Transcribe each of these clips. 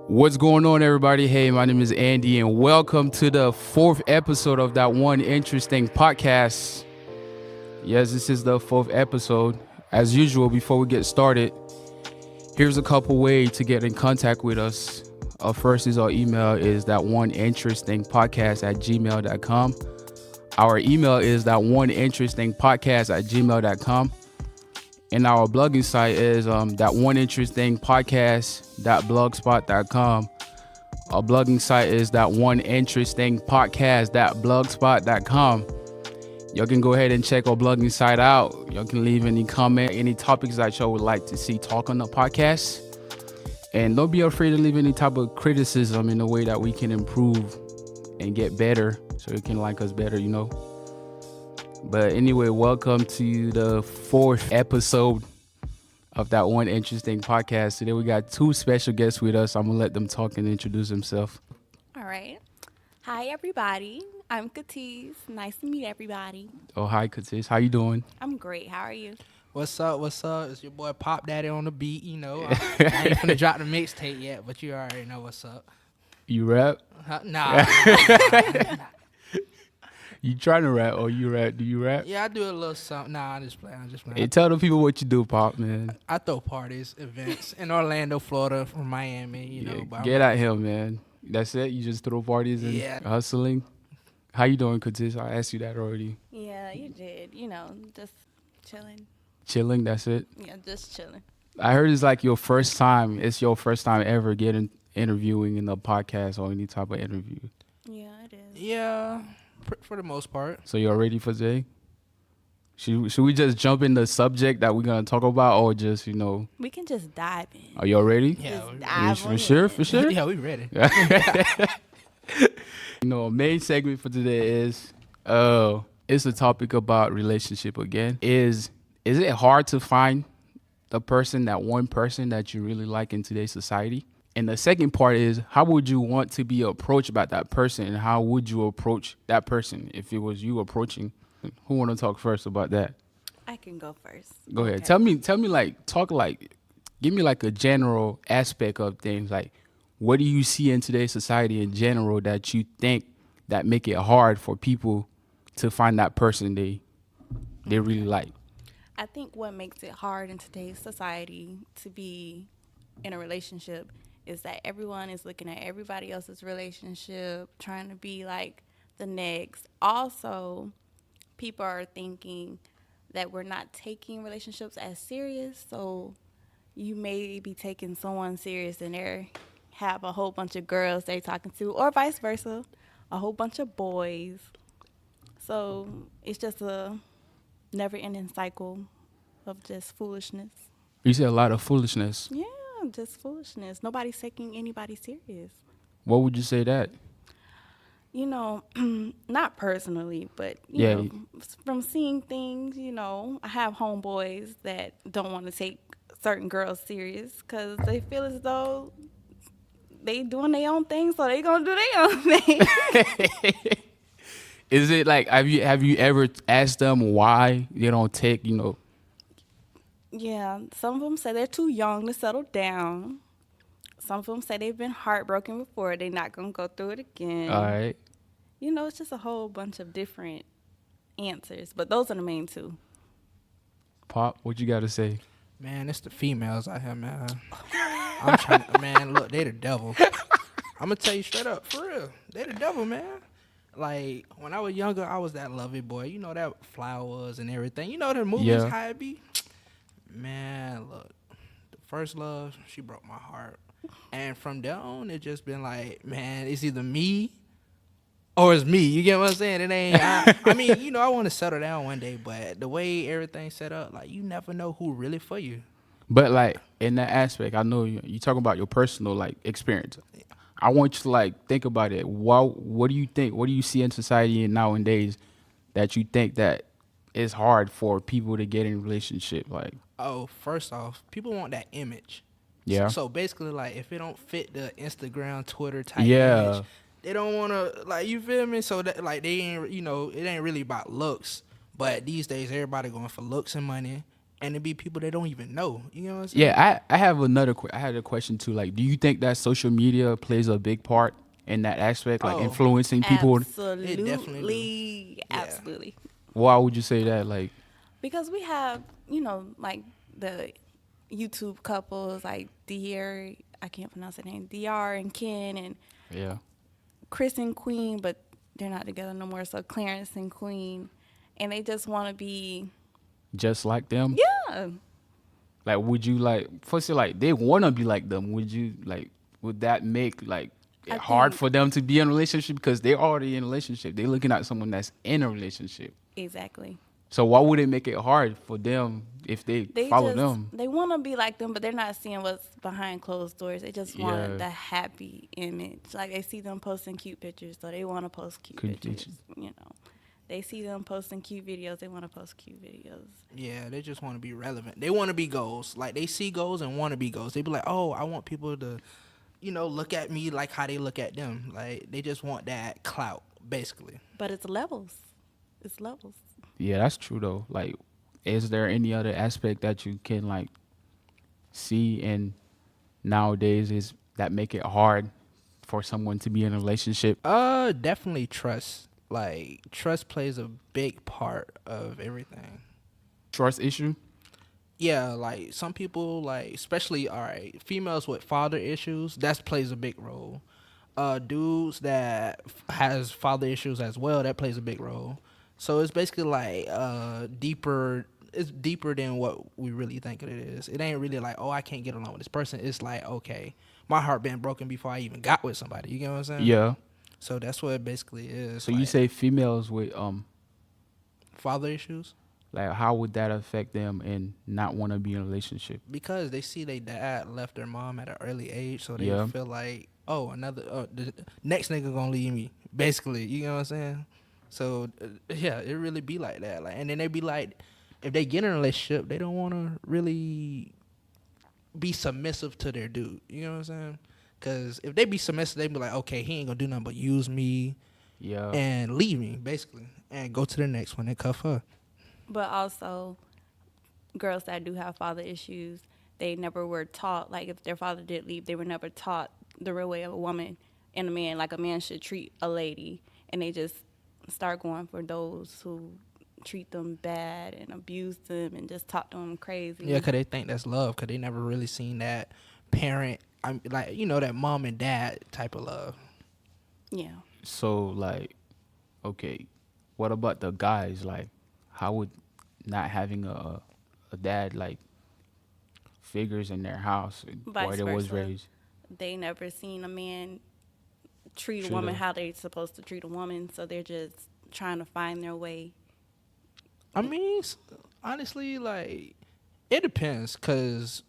What's going on, everybody? Hey, my name is Andy, and welcome to the 4th episode of that one interesting podcast. Yes, this is the 4th episode. As usual, before we get started, here's a couple ways to get in contact with us. First is our email is that one interesting podcast at gmail.com. Our email is that one interesting podcast at gmail.com. And our blogging site is that one interesting podcast.blogspot.com. Our blogging site is that one interesting podcast.blogspot.com. Y'all can go ahead and check our blogging site out. Y'all can leave any comment, any topics that y'all would like to see talk on the podcast. And don't be afraid to leave any type of criticism in a way that we can improve and get better so you can like us better, you know. But anyway, welcome to the 4th episode of that one interesting podcast. Today we got 2 special guests with us. I'm going to let them talk and introduce themselves. All right. Hi, everybody. I'm Katiz. Nice to meet everybody. Oh, hi, Katiz. How you doing? I'm great. How are you? What's up? It's your boy Pop Daddy on the beat, you know. I ain't finna drop the mixtape yet, but you already know what's up. You rap? Nah. You trying to rap or you rap? Do you rap? Yeah, I do a little something. Nah, I'm just playing. Hey, tell the people what you do, Pop, man. I throw parties, events in Orlando, Florida, from Miami, you know. Get out here, man. That's it? You just throw parties and hustling? How you doing, Katiz? I asked you that already. Yeah, you did. You know, just chilling. Chilling, that's it? Yeah, just chilling. I heard it's like your first time. It's your first time ever getting interviewing in a podcast or any type of interview. Yeah, it is. Yeah, for the most part. So you're ready for today? Should we just jump in the subject that we're going to talk about or just, you know? We can just dive in. Are y'all ready? Yeah, For sure? Yeah, we ready. You know, a main segment for today is, it's a topic about relationship again. Is it hard to find that one person that you really like in today's society? And the second part is, how would you want to be approached by that person, and how would you approach that person if it was you approaching? Who want to talk first about that? I can go first. Go ahead. Tell me, give me like a general aspect of things. Like, what do you see in today's society in general that you think that make it hard for people to find that person they really like? I think what makes it hard in today's society to be in a relationship is that everyone is looking at everybody else's relationship, trying to be like the next. Also, people are thinking that we're not taking relationships as serious, so you may be taking someone serious and they have a whole bunch of girls they're talking to, or vice versa, a whole bunch of boys. So it's just a never-ending cycle of just foolishness. You said a lot of foolishness. Yeah, just foolishness. Nobody's taking anybody serious. What would you say that? You know, not personally, but, you know, from seeing things, you know, I have homeboys that don't want to take certain girls serious because they feel as though they doing their own thing, so they going to do their own thing. Is it like, have you ever asked them why they don't take, you know? Yeah, some of them say they're too young to settle down. Some of them say they've been heartbroken before. They're not going to go through it again. All right. You know, it's just a whole bunch of different answers, but those are the main 2. Pop, what you got to say? Man, it's the females out here, man. Man, look, they the devil. I'm going to tell you straight up, for real. They the devil, man. Like, when I was younger, I was that lovey boy. You know, that flowers and everything. You know the movies, how it be? Man, look, the first love, she broke my heart. And from there on, it just been like, man, it's either me or it's me. You get what I'm saying? It ain't, I mean, you know, I want to settle down one day, but the way everything's set up, like, you never know who really for you. But, like, in that aspect, I know you talking about your personal, like, experience. I want you to, like, think about it. What do you think? What do you see in society nowadays that you think that it's hard for people to get in a relationship? Like, oh, first off, people want that image. Yeah. So basically, like, if it don't fit the Instagram, Twitter type image, they don't want to, like, you feel me? So that, like, they ain't, you know, it ain't really about looks. But these days, everybody going for looks and money. and it be people they don't even know. You know what I'm saying? Yeah, I have I had a question too. Like, do you think that social media plays a big part in that aspect, like Oh, influencing people? it definitely do. Absolutely, Yeah. absolutely. Why would you say that? Like, Because we have, like the YouTube couples like Dier, I can't pronounce the name, Dr and Ken and yeah, Chris and Queen, but they're not together no more. So Clarence and Queen, and they just want to be, just like them. yeah. Like, would you like first like they want to be like them? Would you like? Would that make like it I hard think for them to be in a relationship because they're already in a relationship? They're looking at someone that's in a relationship. exactly. So why would it make it hard for them if they They follow just them? they want to be like them, but they're not seeing what's behind closed doors. They just Yeah. want the happy image. Like they see them posting cute pictures, so they want to post cute Cute pictures. pictures. They see them posting cute videos. They want to post cute videos. Yeah, they just want to be relevant. They want to be goals. Like they see goals and want to be goals. They be like, oh, I want people to, look at me like how they look at them. Like they just want that clout, basically. But it's levels. It's levels. Yeah, that's true though. Like, is there any other aspect that you can like see in nowadays is that make it hard for someone to be in a relationship? Definitely trust. Like trust plays a big part of everything. Trust issue? Yeah, like some people, like especially all right, females with father issues, that plays a big role. Dudes that has father issues as well, that plays a big role. So it's basically like deeper. It's deeper than what we really think it is. It ain't really like, oh, I can't get along with this person. It's like, okay, my heart been broken before I even got with somebody. You get what I'm saying? Yeah. So that's what it basically is. So you say females with father issues? like how would that affect them and not want to be in a relationship? Because they see their dad left their mom at an early age, so they Yeah. feel like, oh, the next nigga gonna leave me. Basically, you know what I'm saying? So yeah, it really be like that. Like, and then they be like, if they get in a relationship, they don't want to really be submissive to their dude. You know what I'm saying? Because if they be submissive, they be like, okay, he ain't gonna do nothing but use me Yeah. and leave me, basically, and go to the next one and cuff her. But also, girls that do have father issues, they never were taught, like if their father did leave, they were never taught the real way of a woman and a man, like a man should treat a lady. And they just start going for those who treat them bad and abuse them and just talk to them crazy. Yeah, because they think that's love, because they never really seen that parent, like, that mom and dad type of love. Yeah. So like, okay, what about the guys? Like, how would not having a dad like figures in their house Vice where they was versa. raised? They never seen a man treat a Treat woman her. how they supposed to treat a woman, so they're just trying to find their way. I mean, honestly, like, it depends, because,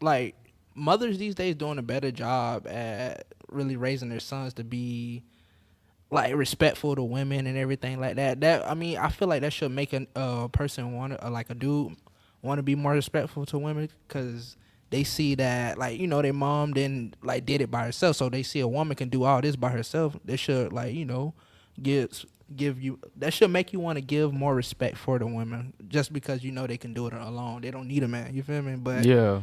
like, mothers these days doing a better job at really raising their sons to be, like, respectful to women and everything like that. I mean, I feel like that should make a person want to, like a dude, want to be more respectful to women, because they see that, like, their mom did it by herself, so they see a woman can do all this by herself. They should, like, give you, that should make you want to give more respect for the women, just because they can do it alone. They don't need a man, you feel me? But Yeah.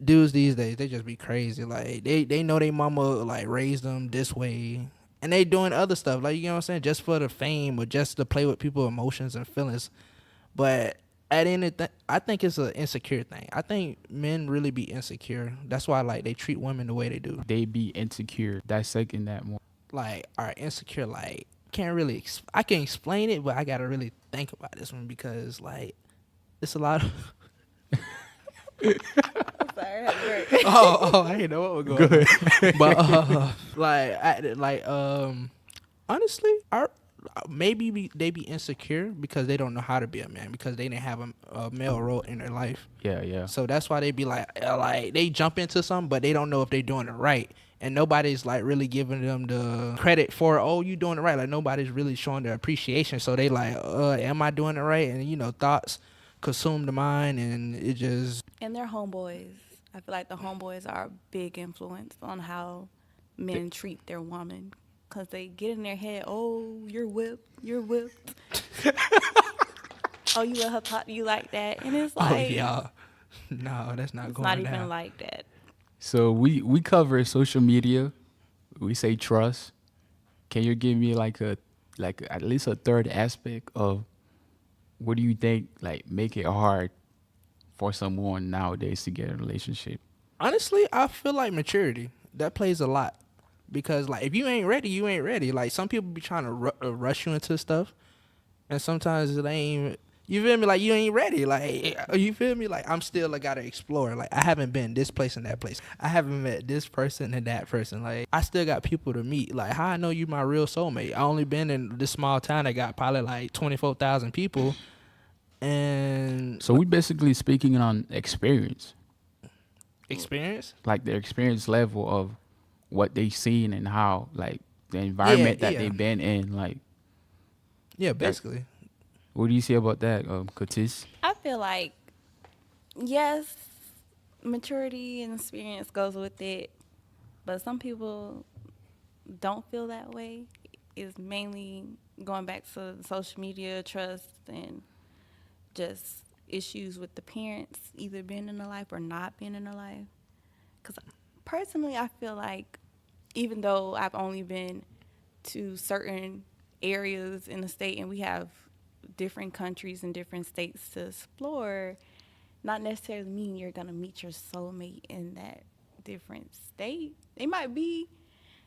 dudes these days, they just be crazy. Like, they know their mama, like, raised them this way, and they doing other stuff, like, you know what I'm saying, just for the fame or just to play with people's emotions and feelings. But at the end of the I think it's an insecure thing. I think men really be insecure. That's why, like, they treat women the way they do. They be insecure. Dissecting that more. Like, are insecure, like, can't really I can explain it, but I gotta really think about this one, because, like, it's a lot of Sorry, I had to work. oh, I didn't know what was going on. But honestly, maybe they be insecure because they don't know how to be a man, because they didn't have a male role in their life. Yeah. So that's why they be like they jump into something, but they don't know if they're doing it right. And nobody's, like, really giving them the credit for, oh, you doing it right. Like, nobody's really showing their appreciation. So they like, am I doing it right? And, thoughts consume the mind, and it just... And they're homeboys. I feel like the homeboys are a big influence on how men treat their woman, because they get in their head, oh, you're whipped. oh, you let her talk to you like that, and it's Oh like, yeah. No, that's not it's going not even down. like that. So we cover social media. We say trust. Can you give me like at least a third aspect of what do you think like make it hard for someone nowadays to get a relationship? Honestly, I feel like maturity that plays a lot because like if you ain't ready, you ain't ready. Like some people be trying to rush you into stuff, and sometimes it ain't. You feel me? Like you ain't ready. Like you feel me? Like I'm still gotta explore. Like I haven't been this place and that place. I haven't met this person and that person. Like I still got people to meet. Like how I know you my real soulmate? I only been in this small town that got probably like 24,000 people, and So we basically speaking on experience, experience. like their experience level of what they seen and how like the Yeah, environment that yeah, they've been in. Like, yeah. that, Basically, what do you say about that, Katis? I feel like, yes, maturity and experience goes with it, but some people don't feel that way. Is mainly going back to social media, trust, and just issues with the parents either being in the life or not being in the life. Because personally, I feel like even though I've only been to certain areas in the state and we have different countries and different states to explore, not necessarily mean you're going to meet your soulmate in that different state. They might be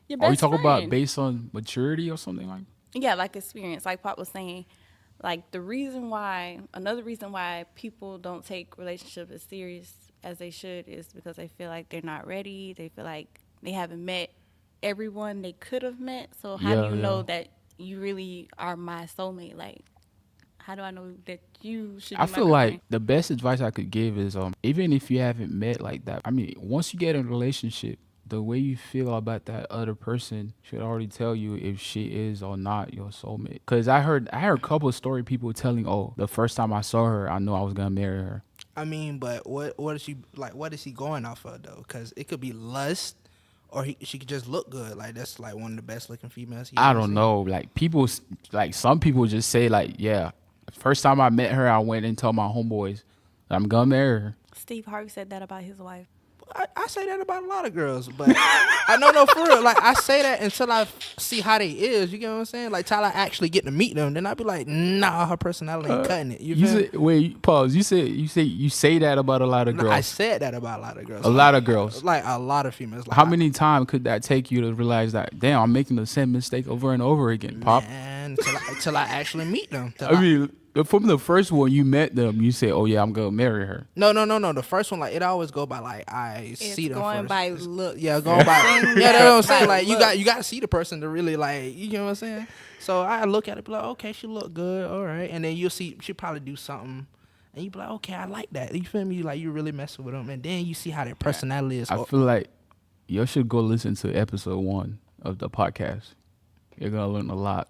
your Are we best talking about friend. based on maturity or something like? Yeah, like experience, like Pop was saying. Like another reason why people don't take relationships as serious as they should is because they feel like they're not ready. They feel like they haven't met everyone they could have met. So how do Yeah, you yeah. know that you really are my soulmate? Like, how do I know that you should I be my feel like girlfriend? the best advice I could give is even if you haven't met like that, I mean, once you get in a relationship, the way you feel about that other person should already tell you if she is or not your soulmate. Cause I heard a couple of story people telling, oh, the first time I saw her, I knew I was gonna marry her. I mean, but what is she like? What is he going off of though? Because it could be lust, or she could just look good. Like that's like one of the best looking females he I ever don't seen. know. Like like some people just say like, yeah, first time I met her, I went and told my homeboys I'm gonna marry her. Steve Harvey said that about his wife. I say that about a lot of girls, but I know no for real. Like I say that until I see how they is. You get what I'm saying? Like till I actually get to meet them, then I be like, nah, her personality ain't cutting it. You You feel me? say wait, pause. You say that about a lot of No, girls. I said that about a lot of girls. A lot of girls. Like a lot of females. Like How many times could that take you to realize that, damn, I'm making the same mistake over and over again, Pop? Man, till I actually meet them. I mean, from the first one you met them, you say, oh, yeah, I'm going to marry her. No. The first one, like it always go by like I see them going first. by looks. Yeah, going by. Everything Yeah, that's what I'm saying. by Like looks. you got to see the person to really like. You know what I'm saying? So I look at it, be like, okay, she look good, all right, and then you'll see she probably do something, and you be like, okay, I like that. You feel me? Like you really messing with them, and then you see how their personality is. I feel like you should go listen to episode 1 of the podcast. You're going to learn a lot.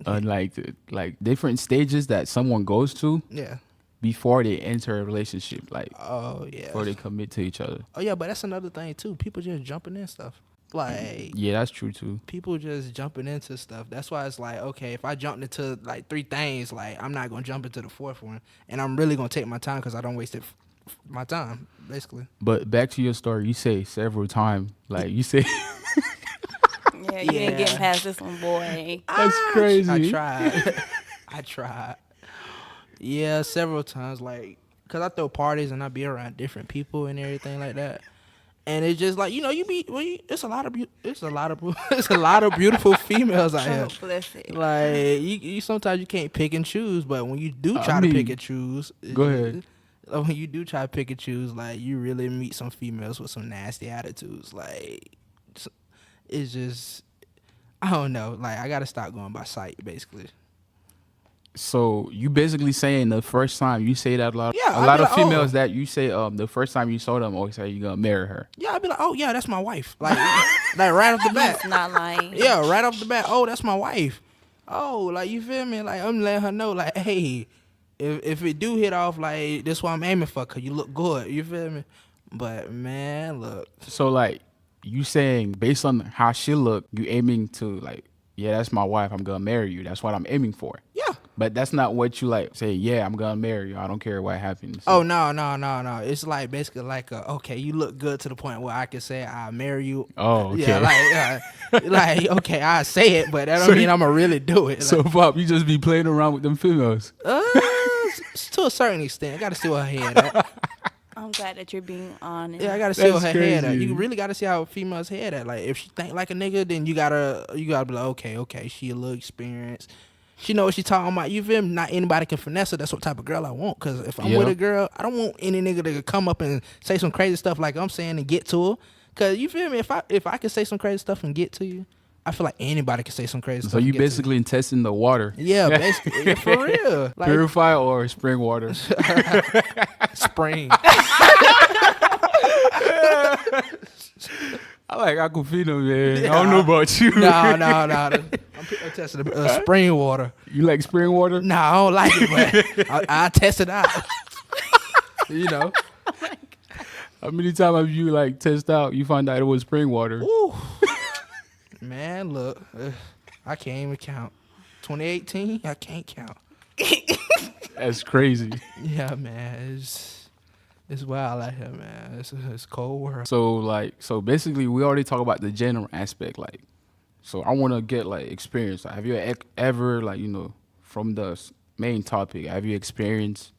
Like different stages that someone goes to Yeah. before they enter a relationship, like Oh yeah. before they commit to each other. Oh yeah, but that's another thing too. People just jumping in stuff. Like Yeah, that's true too. people just jumping into stuff. That's why it's like, okay, if I jumped into like 3 things, like I'm not gonna jump into the 4th one, and I'm really gonna take my time because I don't waste my time, basically. But back to your story, you say several times, like you say, Yeah, you ain't Yeah. getting past this one, boy. that's crazy. I tried. I tried. Yeah, several times, like, cause I throw parties and I be around different people and everything like that. And it's just like it's a lot of it's a lot of beautiful females out here. Oh, bless it. Like you sometimes you can't pick and choose, but when you do I try to pick mean, and choose, go ahead. When you do try to pick and choose, like you really meet some females with some nasty attitudes. Like it's just I don't know. Like I gotta stop going by sight, basically. So you basically saying the first time you say that a lot, Yeah, a I'd lot be of like, females oh. that you say the first time you saw them always say you're gonna marry her. Yeah, I'd be like, oh yeah, that's my wife. Like right off the bat. He's not lying. Yeah, right off the bat. Oh, that's my wife. Oh, like you feel me? Like I'm letting her know, like, hey, if it do hit off, like this what I'm aiming for, cause you look good. You feel me? But man, look. So like you saying based on how she look, you aiming to like, yeah, that's my wife. I'm gonna marry you. That's what I'm aiming for. Yeah, But that's not what you like say, yeah, I'm gonna marry you. I don't care what happens. Oh no. It's like basically like okay, you look good to the point where I can say I'll marry you. Oh, okay. Yeah, like okay, I say it, but that don't mean I'm gonna really do it. So Pop, you just be playing around with them females. To a certain extent, I gotta see where her head at. I'm glad that you're being honest. Yeah, I gotta see where her head at. crazy. You really gotta see how a female's head at. Like if she think like a nigga, then you gotta be like, okay, she a little experienced. She know what she talking about. You feel me? Not anybody can finesse her. That's what type of girl I want. Cause if I'm with a girl, I don't want any nigga to come up and say some crazy stuff like I'm saying and get to her. Cause you feel me? If I can say some crazy stuff and get to you, I feel like anybody can say some crazy stuff. So you basically testing the water. Yeah, basically, yeah, for real. Like, Purify or spring water? Spring. I like Aquafina, man. I don't know about you. No. I'm testing the spring water. You like spring water? No, I don't like it, but I test it out. You know. How many times have you like test out? You find out it was spring water. Ooh. Man, look, I can't even count. 2018, I can't count. That's crazy. Yeah, man, it's wild out here, man. It's cold world. So basically, we already talked about the general aspect. Like, so I want to get like experience. Like, have you ever like from the main topic? Have you experienced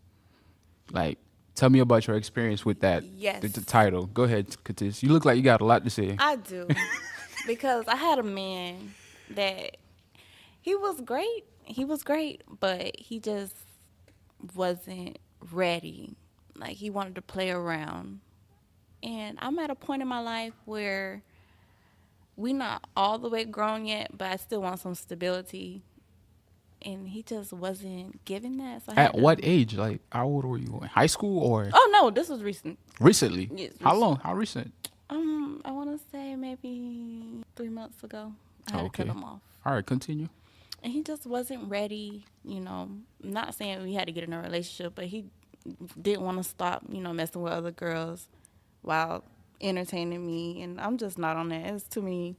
like? Tell me about your experience with that. Yes. The title. Go ahead, Katis. You look like you got a lot to say. I do. Because I had a man that he was great, but he just wasn't ready. Like, he wanted to play around. And I'm at a point in my life where we not all the way grown yet, but I still want some stability. And he just wasn't giving that. So At what age? Like, how old were you? High school or? Oh, no, this was recent. Recently? Yes, How long? How recent? I want to say maybe 3 months ago. I had to cut him off. All right, continue. And he just wasn't ready, not saying we had to get in a relationship, but he didn't want to stop, messing with other girls while entertaining me. And I'm just not on that. There's too many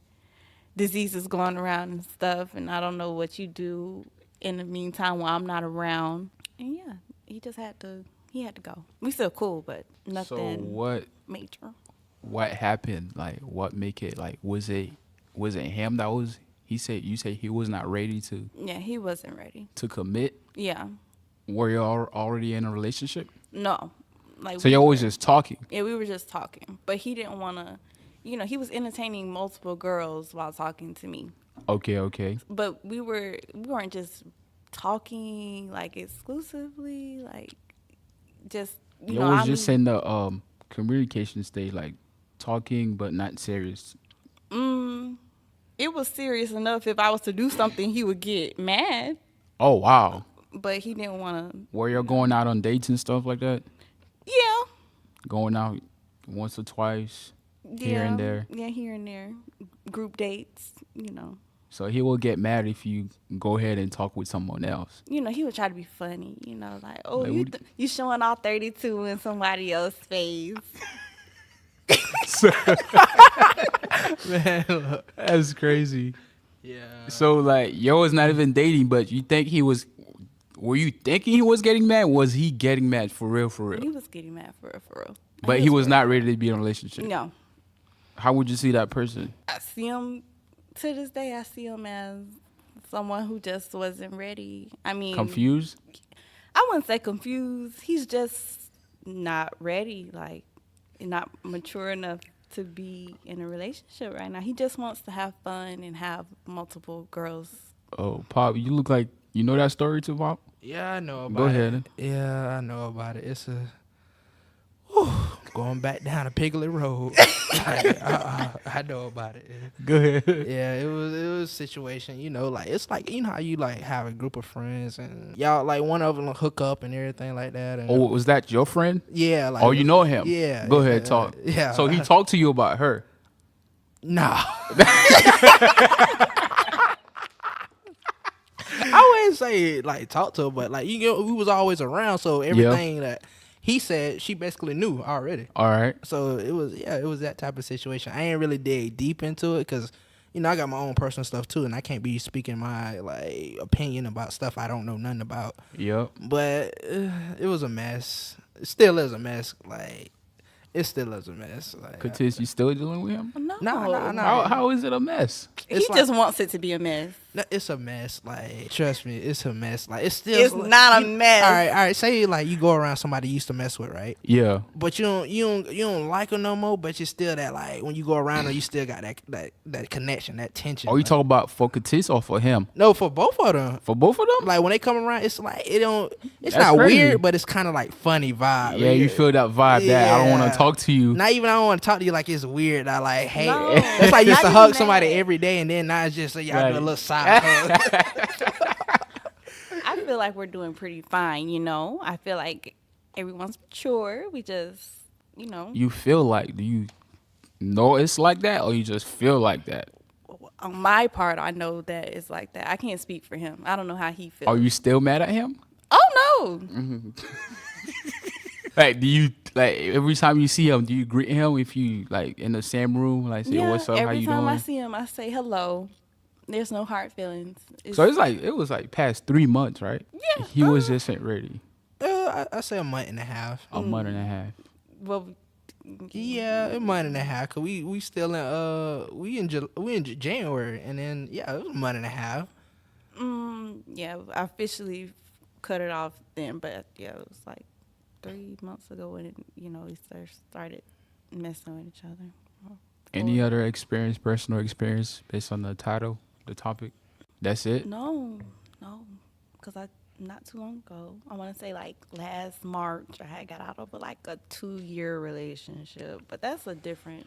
diseases going around and stuff, and I don't know what you do in the meantime while I'm not around. And yeah, he had to go. We still cool, but nothing major. What happened? Like, what make it, like, was it him that was, you say he was not ready to? Yeah, he wasn't ready. To commit? Yeah. Were you already in a relationship? No. So you're always just talking? Yeah, we were just talking. But he didn't want to, he was entertaining multiple girls while talking to me. Okay. But we weren't just talking, like, exclusively, like, just, you was just in the communication stage, like, talking but not serious. It was serious enough. If I was to do something, he would get mad. Oh, wow. But he didn't want to. Were you going out on dates and stuff like that? Yeah. Going out once or twice, here and there? Yeah, here and there. Group dates, So he will get mad if you go ahead and talk with someone else. He would try to be funny, like, oh, you showing all 32 in somebody else's face. Man, look, that's crazy. Yeah. So, like, yo was not even dating, but you think he was... Were you thinking he was getting mad? Was he getting mad for real? He was getting mad for real. But he was not ready to be in a relationship? No. How would you see that person? I see him... To this day, I see him as someone who just wasn't ready. I mean... Confused? I wouldn't say confused. He's just not ready, like, not mature enough to be in a relationship right now. He just wants to have fun and have multiple girls. Oh, Pop, you look like... You know that story too, Pop? Yeah, I know about it. Go ahead. Yeah, I know about it. It's going back down a Piglet Road. I know about it. Go ahead. Yeah, it was a situation, like, it's like, how you, like, have a group of friends and y'all, like, one of them hook up and everything like that. And, Oh, was that your friend? Yeah. Like, Oh, you know him? Yeah. Go ahead, talk. Yeah. So he talked to you about her? Nah. I wouldn't say, like, talk to her, but, like, we was always around, so everything that he said, she basically knew already. All right. So it was that type of situation. I ain't really dig deep into it because you know, I got my own personal stuff too, and I can't be speaking my like opinion about stuff I don't know nothing about. Yep. But it was a mess. It still is a mess. Like it still is a mess. Like, Katis, you still dealing with him? No. Nah. How is it a mess? He It's just wants it to be a mess. No, it's a mess. Like, trust me, it's a mess. Like, it's still. It's not a mess. All right. Say like you go around somebody you used to mess with, right? Yeah. But you don't like them no more. But you still that like when you go around her, you still got that connection, that tension. Are you like, talking about for Katis or for him? No, for both of them. For both of them? Like when they come around, it's like it don't. It's That's not crazy. weird, but it's kind of like funny vibe. Yeah, you feel that vibe that I don't want Yeah. to talk to you. Not even I don't want to talk to you like it's weird. I like hate. No. That's like you used to Not hug even somebody that. every day, and then now it's just like y'all Right. do a little side hug. I feel like we're doing pretty fine, you know. I feel like everyone's mature. We just, you know, You feel like, do you know it's like that or you just feel like that? on my part, I know that it's like that. I can't speak for him. I don't know how he feels. Are you still mad at him? Oh no. Like, do you, like, every time you see him, do you greet him if you, like, in the same room? Like, say, what's up, how every you time doing? I see him, I say hello. There's no hard feelings. So it's like, it was like past 3 months, right? Yeah, He was just ain't ready. I say a month and a half. A month and a half. well, Yeah, a month and a half. Cause we still in we in January, and then yeah, it was a month and a half. yeah, I officially cut it off then, but yeah, it was like 3 months ago when we started messing with each other. Any other experience, personal experience, based on the title, the topic? That's it? No, because not too long ago, I want to say like last March, I had got out of like a 2-year relationship, but that's for a different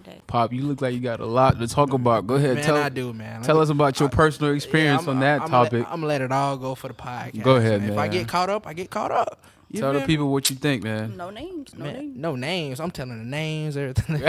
day. Pop, you look like you got a lot to talk about. Go ahead, Man, I do, man. tell us about your personal experience on that topic. I'm gonna let it all go for the podcast. Go ahead, If I man. get caught up, I get caught up. You Tell the feel me? people what you think, man. No names, no Man, names. no names. I'm telling the names, everything.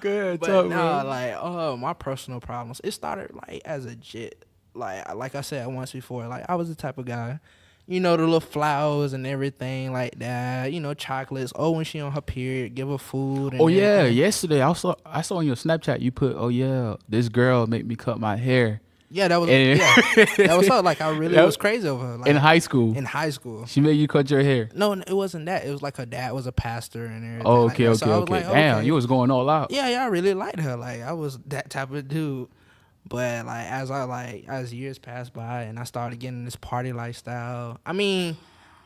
Go ahead, But no, like my personal problems. It started like as a jit. Like I said once before, like I was the type of guy, you know, the little flowers and everything like that. You know, chocolates. Oh, when she on her period, give her food. And Oh yeah, everything. yesterday I saw on your Snapchat you put, oh yeah, this girl make me cut my hair Yeah, that was And- that was her. Like I really That- was crazy over her. Like, in high school. in high school. She made you cut your hair. No, it wasn't that. It was like her dad was a pastor and everything. Oh, like okay, that. okay, So I was okay. like, Damn, okay. you was going all out. Yeah, I really liked her. Like I was that type of dude. But like as years passed by and I started getting this party lifestyle. I mean,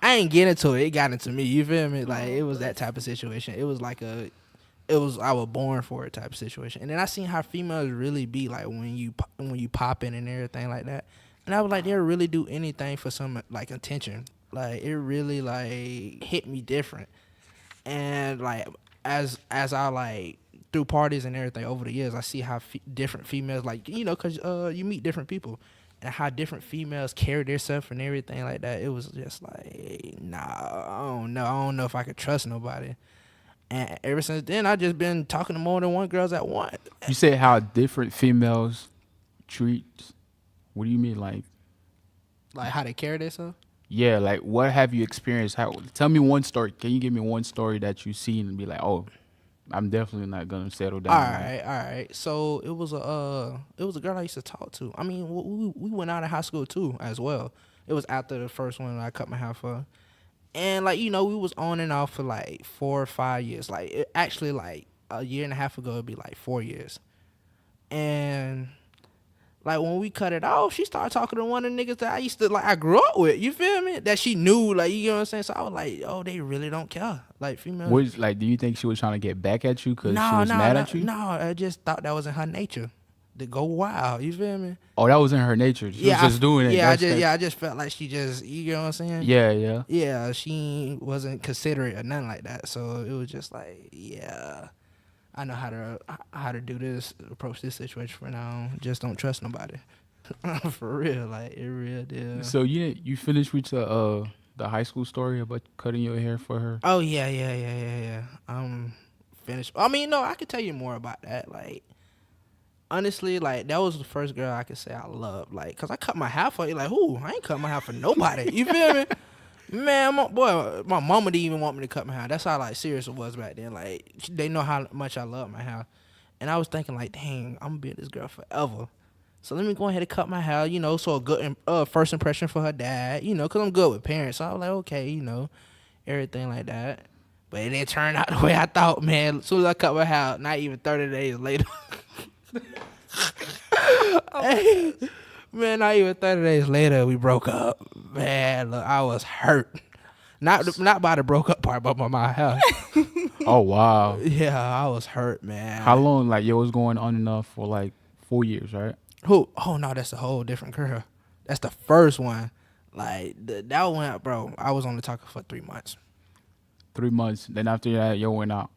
I ain't get into it. It got into me. You feel me? Like it was that type of situation. It was like I was born for it type of situation. And then I seen how females really be like when you popping and everything like that. And I was like, they'll really do anything for some like attention. Like it really like hit me different. And like as I like through parties and everything over the years, I see how different females like cause you meet different people and how different females carry themselves and everything like that. It was just like nah, I don't know if I could trust nobody. And ever since then, I just been talking to more than one girls at once. You said how different females treat. What do you mean, like? Like how they carry themselves. Yeah, like what have you experienced? Tell me one story. Can you give me one story that you seen and be like, oh, I'm definitely not gonna settle down. All right. So it was a girl I used to talk to. I mean, we went out of high school too as well. It was after the first one I cut my hair for, and like we was on and off for like 4 or 5 years. Like it actually like a year and a half ago it'd be like 4 years, and. Like when we cut it off, she started talking to one of the niggas that I used to like. I grew up with. You feel me? That she knew, like you know what I'm saying. So I was like, oh, they really don't care. Like females. Was like, do you think she was trying to get back at you because she was mad at you? No, I just thought that was in her nature to go wild. You feel me? Oh, that was in her nature. She was just doing it. Yeah, That's I just felt like she just, you know what I'm saying? Yeah. Yeah, she wasn't considerate or nothing like that. So it was just like, yeah, I know how to do this, approach this situation for now. Just don't trust nobody. For real, like it real deal. So you finished with the high school story about cutting your hair for her? Oh yeah. Finished. I mean, no, I could tell you more about that. Like, honestly, like that was the first girl I could say I loved. Like, cause I cut my hair for you. Like, who? I ain't cut my hair for nobody. You feel me? Man, my mama didn't even want me to cut my hair. That's how like serious it was back then. Like they know how much I love my hair, and I was thinking like, dang, I'm gonna be with this girl forever. So let me go ahead and cut my hair, so a good first impression for her dad, cause I'm good with parents. So I was like, okay, everything like that. But it didn't turn out the way I thought, man. As soon as I cut my hair, not even 30 days later. Hey, man, not even 30 days later, we broke up. Man, look, I was hurt. Not by the broke up part, but by my hair. Oh wow. Yeah, I was hurt, man. How long? Like it was going on and off for like 4 years, right? Who? Oh no, that's a whole different girl. That's the first one. Like that one, bro. I was only talking for 3 months. 3 months. Then after that, you went out.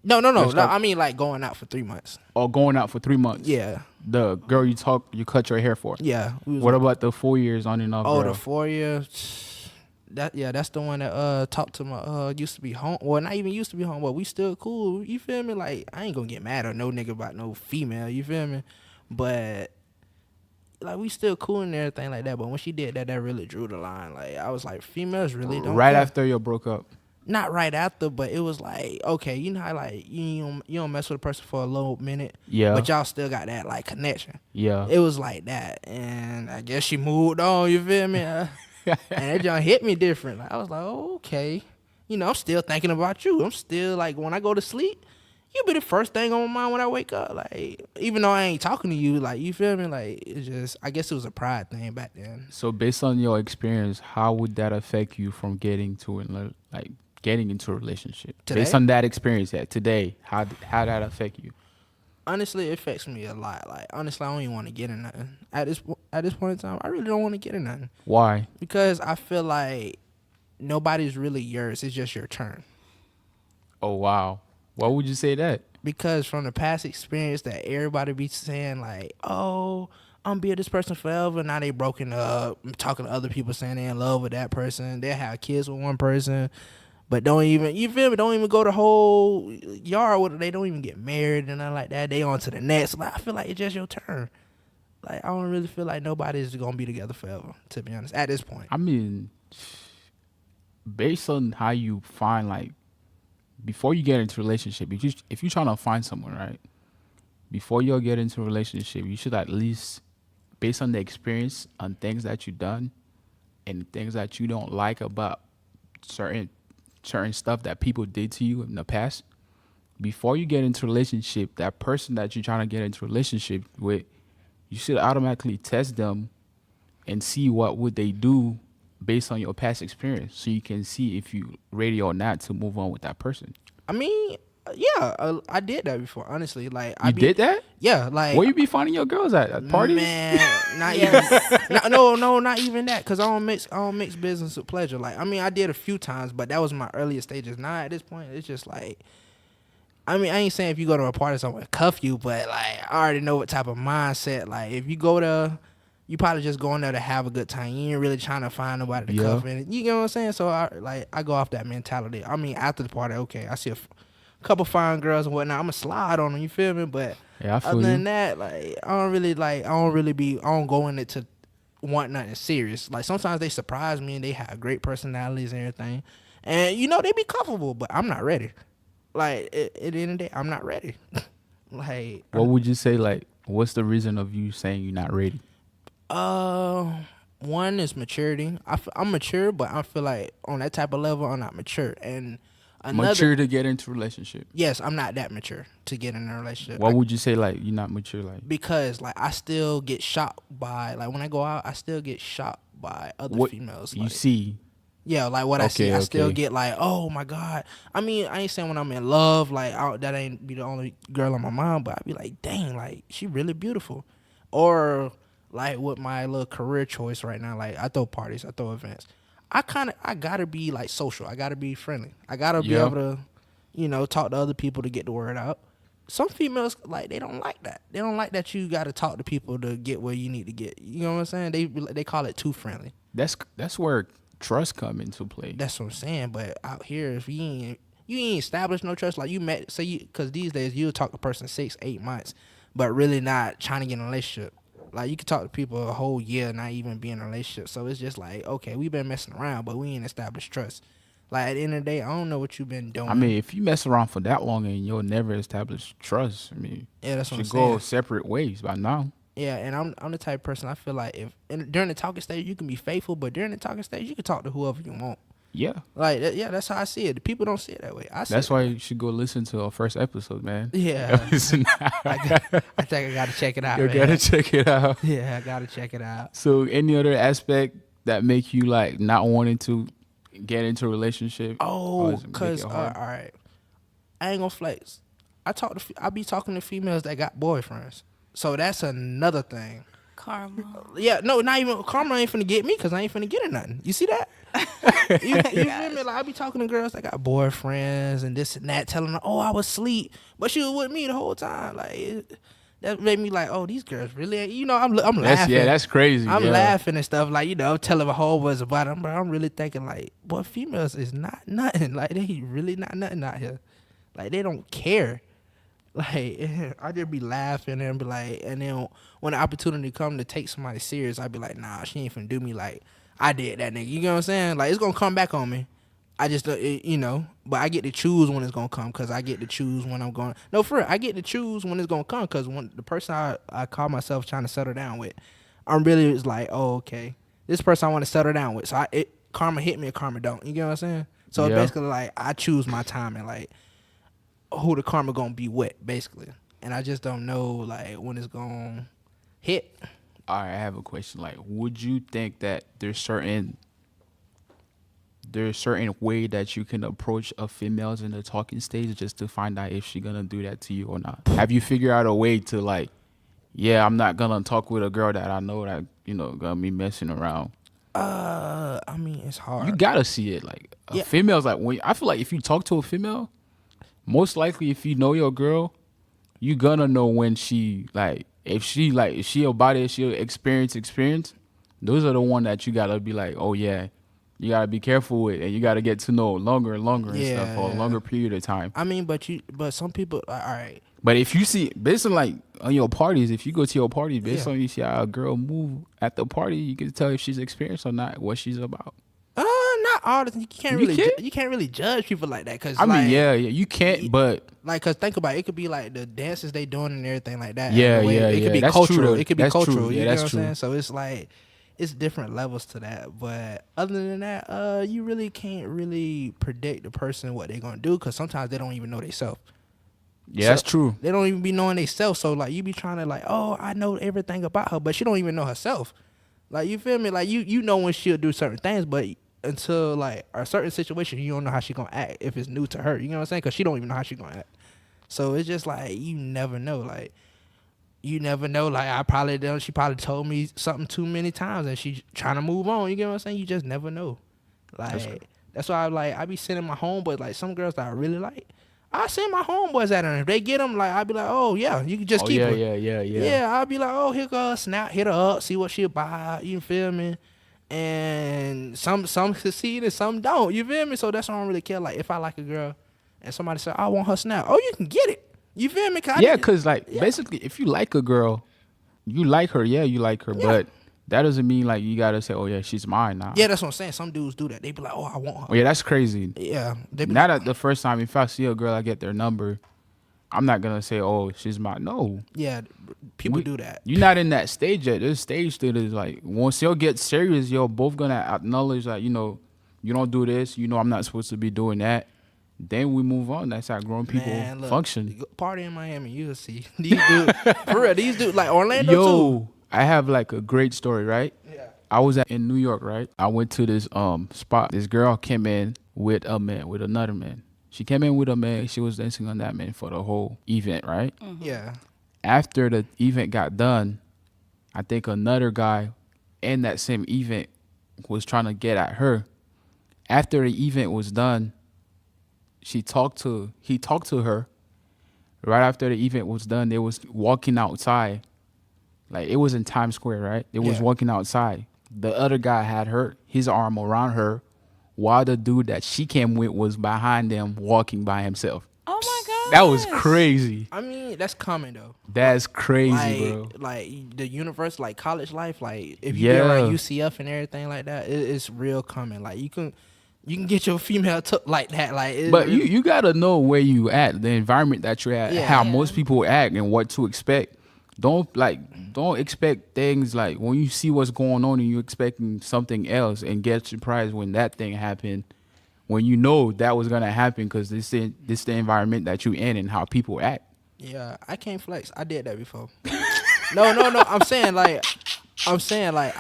No. I mean like going out for 3 months. Or going out for 3 months. Yeah. The girl you cut your hair for. Yeah. What about the 4 years on and off? Oh, girl? the 4 years. That's the one that talked to my used to be home. Well, not even used to be home, but we still cool. You feel me? Like I ain't gonna get mad at no nigga about no female. You feel me? But like we still cool and everything like that. But when she did that, that really drew the line. Like I was like, females really don't. Right care. after you broke up. Not right after, but it was like, okay, you know how like you don't mess with a person for a little minute, Yeah. but y'all still got that like connection. Yeah. It was like that, and I guess she moved on. You feel me? And it just hit me different. Like, I was like, oh, okay, I'm still thinking about you. I'm still like when I go to sleep, you be the first thing on my mind when I wake up. Like even though I ain't talking to you, like you feel me? Like it's just, I guess it was a pride thing back then. So based on your experience, how would that affect you from getting into a relationship? Today? Based on that experience today, how that affect you? Honestly, it affects me a lot. Like honestly, I don't even want to get in nothing at this point in time. I really don't want to get in nothing Why? because I feel like nobody's really yours. It's just your turn. Oh wow. Why would you say that? Because from the past experience that everybody be saying like, oh, I'm gonna be with this person forever. Now they broken up. I'm talking to other people saying they in love with that person. They have kids with one person. But don't even, you feel me? Don't even go the whole yard with it. They don't even get married and nothing like that. They on to the next. Like I feel like it's just your turn. Like I don't really feel like nobody's gonna be together forever. To be honest, at this point. I mean, based on how you find like before you get into a relationship, if you're trying to find someone, right? Before you get into a relationship, you should at least, based on the experience on things that you've done and things that you don't like about certain stuff that people did to you in the past, before you get into a relationship, that person that you're trying to get into a relationship with, you should automatically test them and see what would they do based on your past experience, so you can see if you ready or not to move on with that person. I mean, yeah, I did that before. Honestly, like You did that? Yeah, like Where you be finding your girls at parties? Man, not even. No, not even that. Cause I don't mix business with pleasure. Like I mean, I did a few times, but that was my earliest stages. Now at this point, it's just like, I mean, I ain't saying if you go to a party, someone cuff you, but like I already know what type of mindset. Like if you go there, you probably just going there to have a good time. You ain't really trying to find nobody to cuff in. You know what I'm saying? So I go off that mentality. I mean, after the party, okay, I see a couple fine girls and whatnot, I'm gonna slide on them. You feel me? But Yeah, I feel other than you. that, like I don't go in it to want nothing serious. Like sometimes they surprise me and they have great personalities and everything, and they be comfortable, but I'm not ready. Like at the end of the day, I'm not ready. Like What would you say? Like, what's the reason of you saying you're not ready? One is maturity. I'm mature, but I feel like on that type of level, I'm not mature. And another, Mature to get into a relationship. yes, I'm not that mature to get in a relationship. What would you say? Like, you're not mature. Like, Because like I still get shocked by, like when I go out, I still get shocked by other females. you Like, see? yeah, like what I see, Okay, I still okay. get like, oh my God. I mean, I ain't saying when I'm in love, like that ain't be the only girl on my mind, but I be like, dang, like she really beautiful. Or like with my little career choice right now, like I throw parties, I throw events. I gotta be like social. I gotta be friendly. I gotta be able to, talk to other people to get the word out. Some females, like, they don't like that. They don't like that you gotta talk to people to get where you need to get. You know what I'm saying? They call it too friendly. That's where trust come into play. That's what I'm saying. But out here, if you ain't established no trust, like you met, because these days you'll talk to a person 6-8 months, but really not trying to get in a relationship. Like, you can talk to people a whole year not even be in a relationship. So it's just like, okay, we've been messing around, but we ain't established trust. Like, at the end of the day, I don't know what you've been doing. I mean, if you mess around for that long and you'll never establish trust, I mean, yeah, that's what I'm should saying. go separate ways by now. Yeah, and I'm the type of person, I feel like during the talking stage you can be faithful, but during the talking stage you can talk to whoever you want. Yeah. Like, yeah, that's how I see it. The people don't see it that way. I see That's it why that way. you should go listen to our first episode, man. Yeah. Listen. I think I gotta check it out. You Man. gotta check it out. Yeah, I gotta check it out. So, any other aspect that make you like not wanting to get into a relationship? Oh, does it make cause it all hard? right, I ain't gonna flex. I be talking to females that got boyfriends, so that's another thing. Karma. Yeah, no, not even karma ain't finna get me because I ain't finna get her nothing. You see that? you feel me? Like, I be talking to girls that got boyfriends and this and that, telling them, "Oh, I was asleep," but she was with me the whole time. Like, that made me like, "Oh, these girls really," I'm laughing. Yeah, that's crazy. I'm yeah. laughing and stuff, like, telling a whole bunch about them, but I'm really thinking like, boy, females is not nothing. Like, they really not nothing out here. Like, they don't care. Like, I just be laughing and be like, and then when the opportunity come to take somebody serious, I be like, nah, she ain't finna do me like I did that nigga. You know what I'm saying? Like, it's gonna come back on me. I just, but I get to choose when it's gonna come, because I get to choose when I'm going. No, for real, I get to choose when it's gonna come, because when the person I call myself trying to settle down with, I'm really just like, oh, okay, this person I want to settle down with. So karma hit me or karma don't. You get what I'm saying? So Yeah. basically, like, I choose my time and like who the karma gonna be with, basically. And I just don't know like when it's gonna hit. All right, I have a question. Like, would you think that there's certain way that you can approach a females in the talking stage just to find out if she gonna do that to you or not? Have you figured out a way to like, yeah, I'm not gonna talk with a girl that I know that gonna be messing around? I mean, it's hard. You gotta see it. Like, Yeah. females, like, when I feel like if you talk to a female, most likely if you know your girl, you gonna know when she like, if she about it, she'll experience. Those are the one that you gotta be like, oh yeah, you gotta be careful with, and you gotta get to know longer and longer and stuff for a longer period of time. I mean, but some people, all right. But if you see, based on like on your parties, if you go to your party, based on you see how a girl move at the party, you can tell if she's experienced or not, what she's about. Not all the. You can't really judge people like that, cause I mean, yeah, you can't, but like, cause think about it, it could be like the dances they doing and everything like that. Yeah, and the way- yeah, It could be that's cultural. true, though. It could be That's cultural. true. You Yeah, know that's what I'm true. saying? So it's like, it's different levels to that. But other than that, you really can't really predict the person what they're gonna do, cause sometimes they don't even know themselves. yeah, that's true. They don't even be knowing themselves. So like, you be trying to like, oh, I know everything about her, but she don't even know herself. Like, you feel me? Like, you know when she'll do certain things, but until like a certain situation, you don't know how she gonna act if it's new to her. You know what I'm saying? Because she don't even know how she gonna act. So it's just like, you never know. Like, you never know. Like, she probably told me something too many times and she trying to move on. You get what I'm saying? You just never know. Like, that's why I be sending my homeboys, like some girls that I really like, I send my homeboys at her. And if they get them, like, I be like, oh yeah, you can just keep her. Yeah. Yeah, I'll be like, oh, here go a snap, hit her up, see what she'll buy. You feel me? And some succeed and some don't. You feel me? So that's why I don't really care. Like, if I like a girl and somebody say, I want her snap, oh, you can get it. You feel me? Because basically, if you like a girl, you like her. Yeah, you like her, but that doesn't mean like you gotta say, oh yeah, she's mine now. Yeah, that's what I'm saying. Some dudes do that. They be like, oh, I want her. Oh, yeah, that's crazy. Yeah. They be Not at the first time. If I see a girl, I get their number. I'm not gonna say, oh, she's mine. No. Yeah, people do that. You're not in that stage yet. This stage that is like, once y'all get serious, y'all both gonna acknowledge that, you don't do this. I'm not supposed to be doing that. Then we move on. That's how grown people function. Party in Miami, you'll see. These dudes, for real, these dudes, like Orlando too. Yo, I have like a great story, right? Yeah. I was in New York, right? I went to this spot. This girl came in with another man. She came in with a man. She was dancing on that man for the whole event, right? Mm-hmm. Yeah. After the event got done, I think another guy in that same event was trying to get at her. After the event was done, he talked to her. Right after the event was done, they was walking outside. Like, it was in Times Square, right? They was walking outside. The other guy had his arm around her, while the dude that she came with was behind them walking by himself. Oh my That was crazy. I mean, that's common though. That's crazy, bro. Like the universe, like college life, like if you get around UCF and everything like that, it's real common. Like you can get your female took like that. Like, but you gotta know where you at, the environment that you're at, how most people act, and what to expect. Don't expect things like when you see what's going on and you're expecting something else and get surprised when that thing happened. When you know that was gonna happen because this is the environment that you in and how people act. Yeah, I can't flex. I did that before. No. I'm saying like, all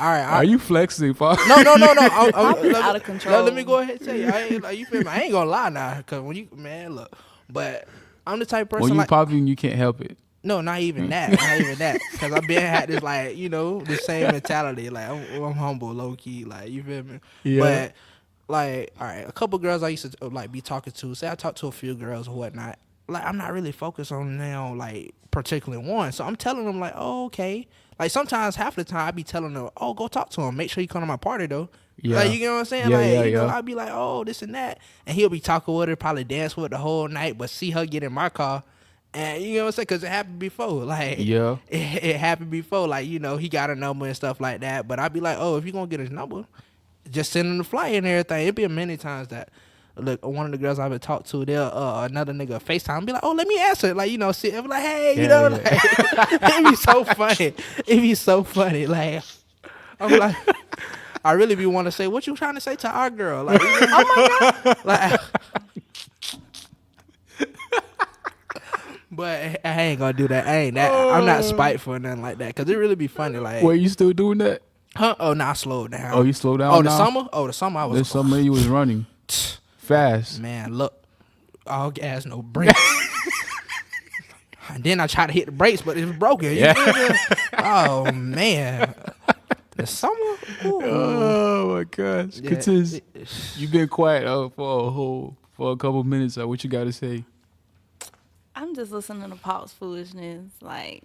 right. Are you flexing, Pop? No. I'm out of control. Let me go ahead and tell you. You feel me? I ain't gonna lie now, cause when you look, but I'm the type of person when you like popping, you can't help it. No, not even that. Cause I've been had this like the same mentality. Like I'm humble, low key. Like you feel me? Yeah. But like, all right, a couple girls I used to like be talking to. Say I talked to a few girls or whatnot. Like I'm not really focused on now like particularly one. So I'm telling them like, oh, okay. Like sometimes half the time I be telling them, oh, go talk to him. Make sure you come to my party though. Yeah. Like you know what I'm saying? Yeah, You know, I'd be like, oh, this and that, and he'll be talking with her, probably dance with her the whole night, but see her get in my car. And you know what I'm saying? Because it happened before. Like, it happened before. Like, he got a number and stuff like that. But I'd be like, oh, if you're going to get his number, just send him the flyer and everything. It'd be many times that, look, one of the girls I've been talked to, they'll, another nigga FaceTime, be like, oh, let me answer. Like, sit and be like, hey, like, it'd be so funny. It'd be so funny. Like, I'm like, I really be want to say, what you trying to say to our girl? Like, oh my God. Like, but I ain't gonna do that. I'm not spiteful or nothing like that. Cause it really be funny. Like, wait, you still doing that? Huh? Oh, now I slowed down. Oh, you slowed down? Oh, now? the summer I was. This summer you was running fast. Man, look, all gas, no brakes. And then I tried to hit the brakes, but it was broken. Yeah. Oh man, the summer. Ooh. Oh my gosh, yeah. You've been quiet for a couple minutes. What you got to say? I'm just listening to Pop's foolishness, like,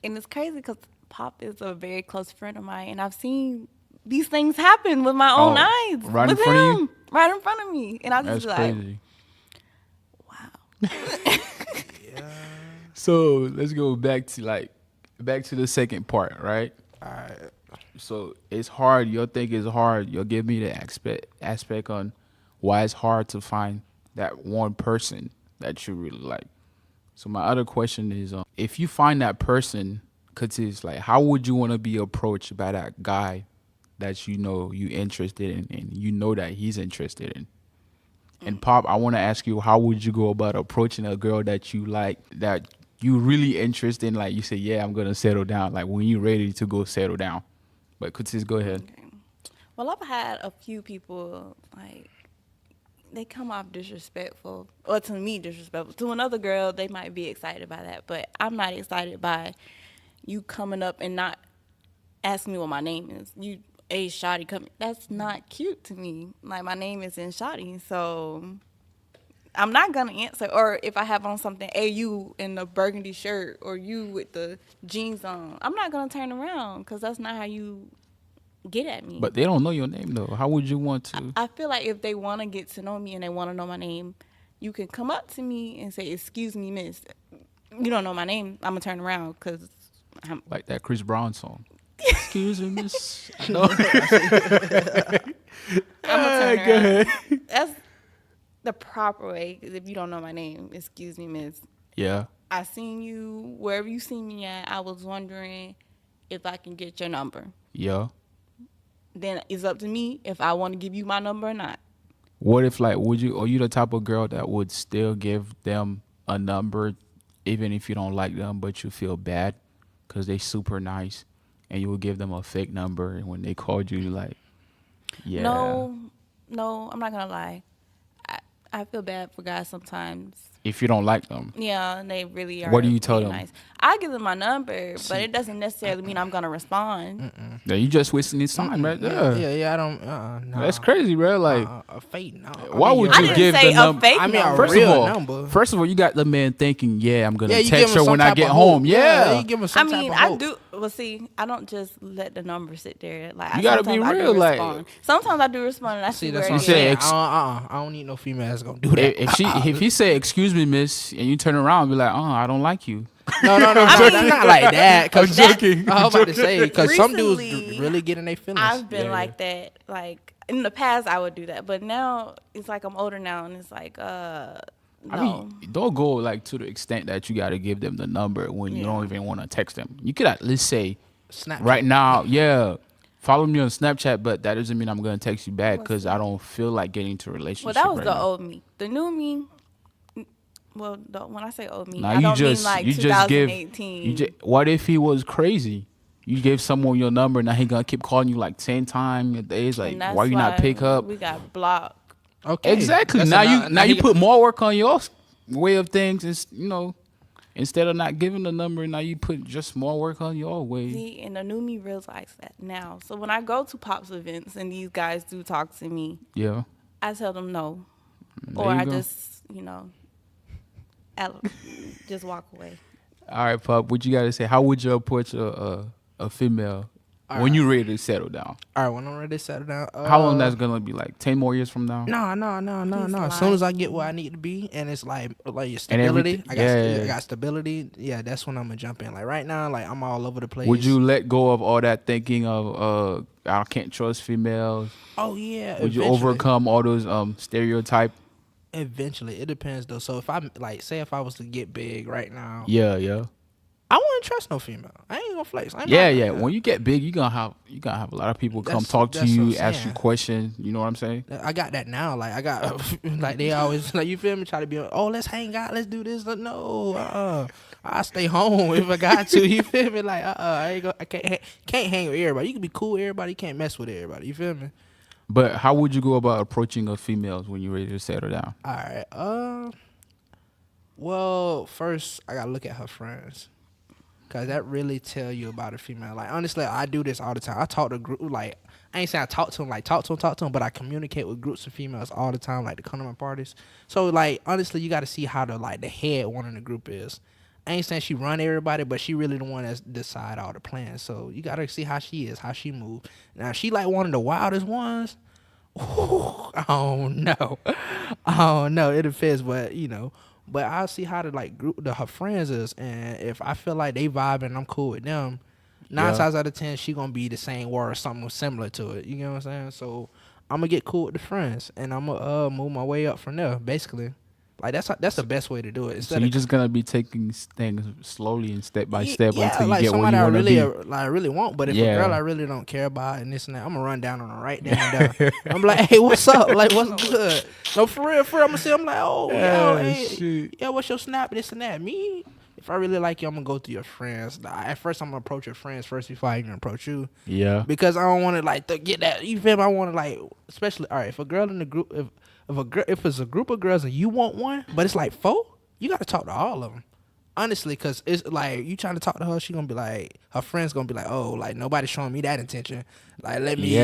and it's crazy because Pop is a very close friend of mine, and I've seen these things happen with my own eyes, right with in front of you? right in front of me, and I just That's be crazy. Like, wow. Yeah. So let's go back to the second part, right? All right. So it's hard. Your thing is hard. You'll give me the aspect on why it's hard to find that one person that you really like. So my other question is, if you find that person, cause it's like, how would you want to be approached by that guy that you interested in, and you know that he's interested in? And Pop, I want to ask you, how would you go about approaching a girl that you like, that you really interested in? Like you say, yeah, I'm gonna settle down. Like when you're ready to go settle down. But Kutis, go ahead. Okay. Well, I've had a few people like, they come off disrespectful, or to me disrespectful. To another girl, they might be excited by that, but I'm not excited by you coming up and not asking me what my name is. You, hey, Shotty, come. That's not cute to me. Like, my name is in Shotty, so I'm not gonna answer. Or if I have on something, hey, you in the burgundy shirt, or you with the jeans on, I'm not gonna turn around because that's not how you get at me. But they don't know your name though. How would you want to? I feel like if they want to get to know me and they want to know my name, you can come up to me and say, excuse me, miss, you don't know my name. I'm gonna turn around because I'm like that Chris Brown song. Excuse me, miss. No. I'm gonna turn around. Go ahead. That's the proper way. 'Cause if you don't know my name, excuse me, miss. Yeah. I seen you wherever you seen me at. I was wondering if I can get your number. Yeah. Then it's up to me if I want to give you my number or not. What if, like, are you the type of girl that would still give them a number even if you don't like them, but you feel bad because they super nice, and you would give them a fake number, and when they called you, you're like, yeah. No, I'm not going to lie. I feel bad for guys sometimes. If you don't like them. Yeah, and they really are. What do you tell them? Nice. I give them my number, but it doesn't necessarily mean I'm gonna respond. Yeah, you just wasting his time right there. Yeah. I don't. No. That's crazy, bro. Like, a fake no. Why would I you didn't give say the number? fake I mean, number. a real number. First of all, you got the man thinking, yeah, I'm gonna you give text him her some when I type get of home. hope. Yeah. You give him some I mean, type of I hope. do. Well, see, I don't just let the number sit there. Like You gotta be sometimes I do real, like- respond. Sometimes I do respond, and I see See, where that's it what I'm is. saying. ex- I don't need no female that's gonna do that. If he say excuse me, miss, and you turn around and be like, I don't like you. no, not like that. Cause I'm joking. I was about to say, because some dudes Recently, really get in their feelings. I've been Yeah, like that. Like in the past, I would do that, but now it's like I'm older now, and it's like, no. I mean, don't go like to the extent that you gotta give them the number when you Yeah. don't even want to text them. You could at least say, Snapchat. right now, yeah, follow me on Snapchat, but that doesn't mean I'm gonna text you back Well, because I don't feel like getting into a Well, relationship. that was right the now. old me. The new me. Well, when I say old me, Nah, I you don't just mean like you just give. 2018. What if he was crazy? You gave someone your number, now he gonna keep calling you like 10 times a day. It's like, And that's why you not pick up? We got blocked. Okay. Exactly. That's Now you got- put more work on your way of things. It's, instead of not giving the number, now you put just more work on your way. See, and the new me realizes that now. So when I go to Pops events and these guys do talk to me, Yeah. I tell them no, There or you I go. just just walk away. All right, Pop. What you got to say? How would you approach a female when you're ready to settle down? All right, when I'm ready to settle down. How long that's gonna be? Like 10 more years from now? No. As soon as I get where I need to be, and it's like your And stability, everything- I got stability. Yeah, that's when I'm gonna jump in. Like right now, like I'm all over the place. Would you let go of all that thinking of I can't trust females? Oh yeah. Would you eventually. overcome all those stereotype? Eventually, it depends though. So if I say if I was to get big right now, Yeah. I wouldn't trust no female. I ain't gonna flex. Yeah. When you get big, you gonna have a lot of people come That's- talk to that's what you, I'm ask you saying. questions. You know what I'm saying? I got that now. Like I got like they always like you feel me. Try to be let's hang out, let's do this. Like, no, I stay home if I got to. You feel me? Like I can't hang with everybody. You can be cool with everybody. You can't mess with everybody. You feel me? But how would you go about approaching a females when you're ready to settle down? All right. Well, first I gotta look at her friends, cause that really tell you about a female. Like honestly, I do this all the time. I talk to group like I ain't saying I talk to them like talk to them, but I communicate with groups of females all the time, like to come to my parties. So like honestly, you gotta see how the head one in the group is. I ain't saying she run everybody, but she really the one that's decide all the plans. So you gotta see how she is, how she move. Now if she like one of the wildest ones. I don't know. It depends, but But I'll see how the group her friends is, and if I feel like they vibing, I'm cool with them. 9 times out of 10, she gonna be the same word or something similar to it. You know what I'm saying? So I'm gonna get cool with the friends, and I'm gonna move my way up from there. Basically, like that's the best way to do it. So Instead you're of just gonna be taking things slowly and step by step yeah, until you like get where somebody you I want to really be. I really want. But if Yeah. a girl I really don't care about and this and that, I'm gonna run down on her right down and down. I'm like, hey, what's up? Like, what's good? No, for real. I'm gonna say, I'm like, oh, yo, hey, shoot. yeah, what's your snap? This and that. Me, if I really like you, I'm gonna go through your friends. At first, I'm gonna approach your friends first before I even approach you, Yeah. because I don't want to get that. You feel me? I want to especially all right. If a girl in the group, if it's a group of girls and you want one, but it's like 4, you gotta talk to all of them. Honestly, because it's like you trying to talk to her, she gonna be like, her friends gonna be like, oh, like nobody's showing me that intention. Like let me,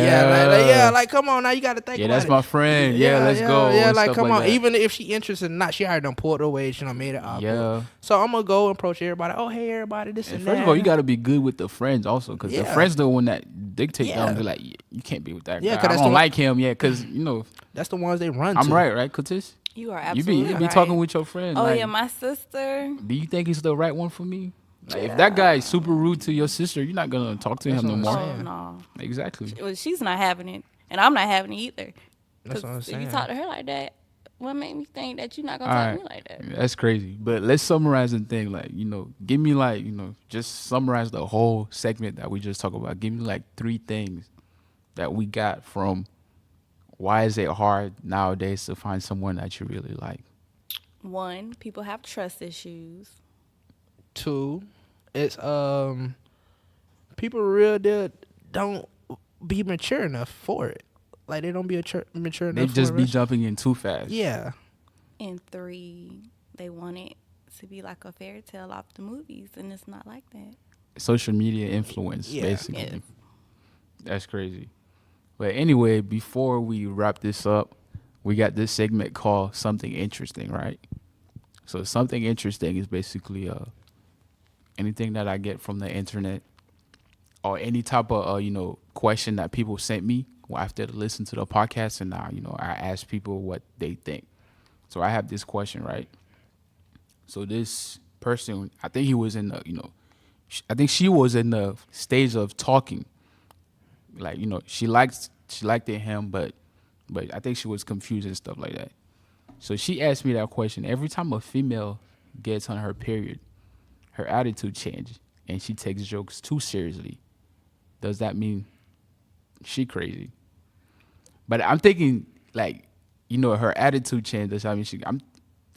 come on now, you gotta think. Yeah, about that's it. my friend. Yeah, let's go. Yeah, and like stuff come on. that. Even if she interested or not, she already done pulled her way. She done made it awkward. Yeah. So I'm gonna go and approach everybody. Oh, hey everybody, this And and first that. of all, you gotta be good with the friends also, because the Yeah. friends the one that dictate them. Yeah. Be like, you can't be with that Yeah, guy. 'cause I that's don't the- like him. Yeah, because That's the ones they run I'm to. right, Kutis? You are You absolutely be right. talking with your friend. Oh like, yeah, my sister. do you think he's the right one for me? Like, if that guy is super rude to your sister, you're not gonna talk to That's him no what I'm more. saying. Oh no. Exactly. Well, she's not having it, and I'm not having it either. That's 'Cause what I'm if saying. you talk to her like that, what made me think that you're not gonna All talk right. to me like that? That's crazy. But let's summarize and think, give me just summarize the whole segment that we just talked about. Give me 3 things that we got from why is it hard nowadays to find someone that you really like. 1, people have trust issues. 2, it's people real deal don't be mature enough for it. Like they don't be mature They enough. just for be it. jumping in too fast. Yeah. And 3, they want it to be like a fairy tale off the movies, and it's not like that. Social media influence, Yeah. basically. Yes. That's crazy. But anyway, before we wrap this up, we got this segment called Something Interesting, right? So something interesting is basically anything that I get from the internet or any type of question that people sent me after they listen to the podcast, and I ask people what they think. So I have this question, right? So this person, I think he was in the I think she was in the stage of talking, like she liked him, but I think she was confused and stuff like that. So she asked me that question. Every time a female gets on her period, her attitude changes and she takes jokes too seriously. Does that mean she crazy? But I'm thinking like, her attitude change. Does that mean she?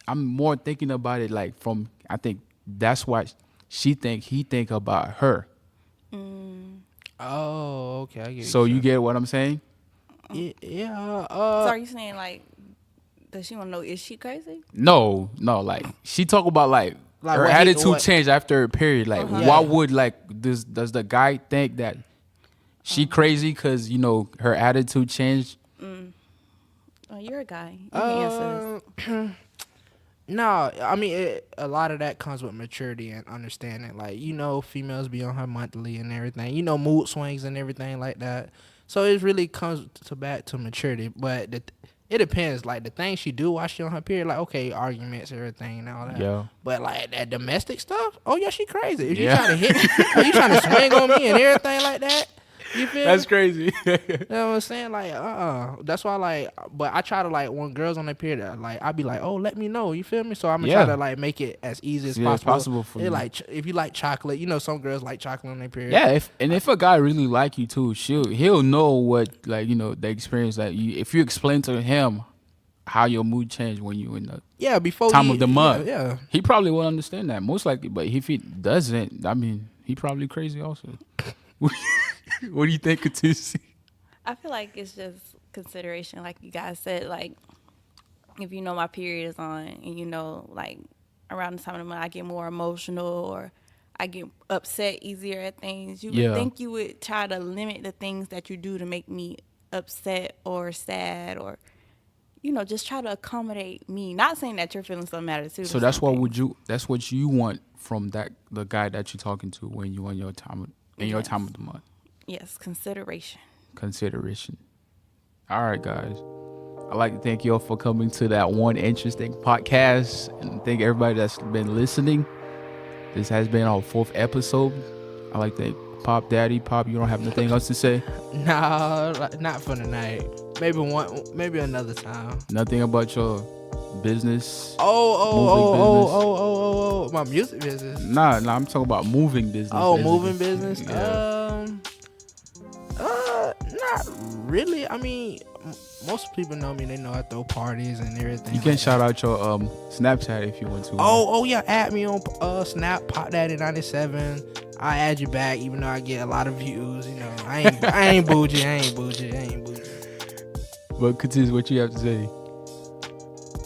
I'm more thinking about it like from. I think that's what he think about her. Oh, okay. I get So you get what I'm saying? Yeah. So are you saying like, does she want to know, is she crazy? No. Like she talk about like her what attitude change after a period. Like, Yeah. why would like does the guy think that she crazy because her attitude changed? Oh, you're a guy. You can answer this. No, I mean a lot of that comes with maturity and understanding. Like females be on her monthly and everything. Mood swings and everything like that. So it really comes back to maturity. But it depends. Like the things she do while she on her period, like okay, arguments, everything, and all that. Yeah. But like that domestic stuff, oh yeah, she crazy. If you Yeah. trying to hit, if you trying to swing on me and everything like that. You feel That's me? crazy. You know what I'm saying? Like, that's why, like, but I try to, like, when girls on their period, like, I be like, oh, let me know. You feel me? So I'm going to try to, like, make it as easy as possible. For It, you. like, if you like chocolate, some girls like chocolate on their period. Yeah, if a guy really like you too, he'll know what like the experience that if you explain to him how your mood changed when you in the before time of the month. Yeah. He probably will understand that most likely, but if he doesn't, I mean, he probably crazy also. What do you think, Katis? I feel like it's just consideration, like you guys said. Like, if my period is on, and like around the time of the month I get more emotional or I get upset easier at things, you would think you would try to limit the things that you do to make me upset or sad, or just try to accommodate me. Not saying that your feelings don't matter too. So that's what you want from the guy that you're talking to when you on your time your time of the month. Yes, consideration. All right, guys. I'd like to thank you all for coming to that one interesting podcast, and thank everybody that's been listening. This has been our 4th episode. I'd like to thank Pop Daddy. Pop, you don't have nothing else to say? Nah, not for tonight. Maybe another time. Nothing about your business? Oh, my music business. Nah, I'm talking about moving business. Oh, basically. moving business? Yeah. Not really. I mean, most people know me. They know I throw parties and everything. You can shout out your Snapchat if you want to. Oh yeah, add me on Snap, Pop Daddy 97. I add you back, even though I get a lot of views. I ain't bougie. But Katis, what you have to say?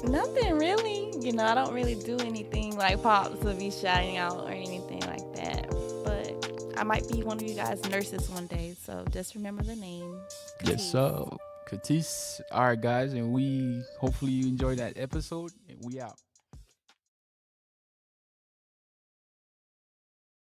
Nothing really. I don't really do anything like Pops to be shouting out or anything like that. But I might be one of you guys' nurses one day, so just remember the name. Yes, sir. Katis. All right, guys, and hopefully you enjoyed that episode, and we out.